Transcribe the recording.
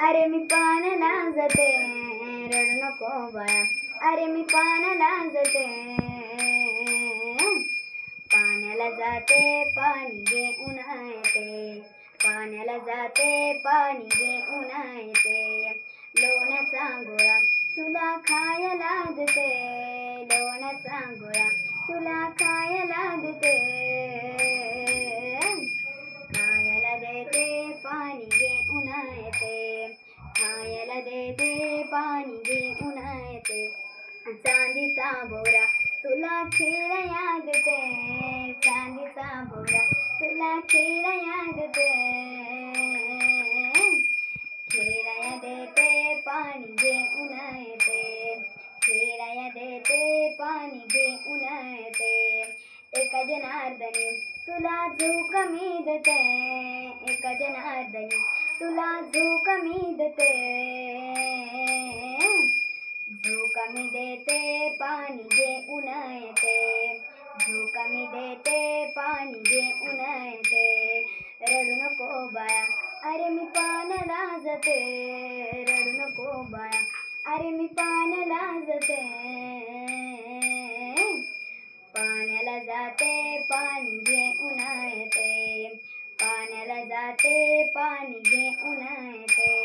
अरे मी पाण्याला जाते रडू नको बाळा, अरे मी पाण्याला जाते, पाण्याला जाते पाणी घेऊन येते, पाण्याला जाते पाणी घेऊन येते, लोण्याचा गोळा तुला खायला देते, लोण्याचा गोळा तुला खायला देते, खायला देते पाणी घेऊन येते, खायला देते पाणी घेऊन येते, चांदीचा भोवरा तुला खेळाया देते, चांदीचा भोवरा तुला खेळाया देते, खेळाया देते पाणी घेऊन येते, खेळाया देते पाणी घेऊन येते, एका जनार्दनी तुला झोक मी देते, एका जनार्दनी तुला झोक मी देते, झोक मी देते पाणी घेऊन येते, झोक मी देते पाणी घेऊन येते, रडू नको बाळा अरे मी पाण्याला जाते, रडू नको बाळा अरे मी पाण्याला जाते, पाण्याला जाते पाणी घेऊन येते, पाण्याला जाते पाणी घेऊन येते.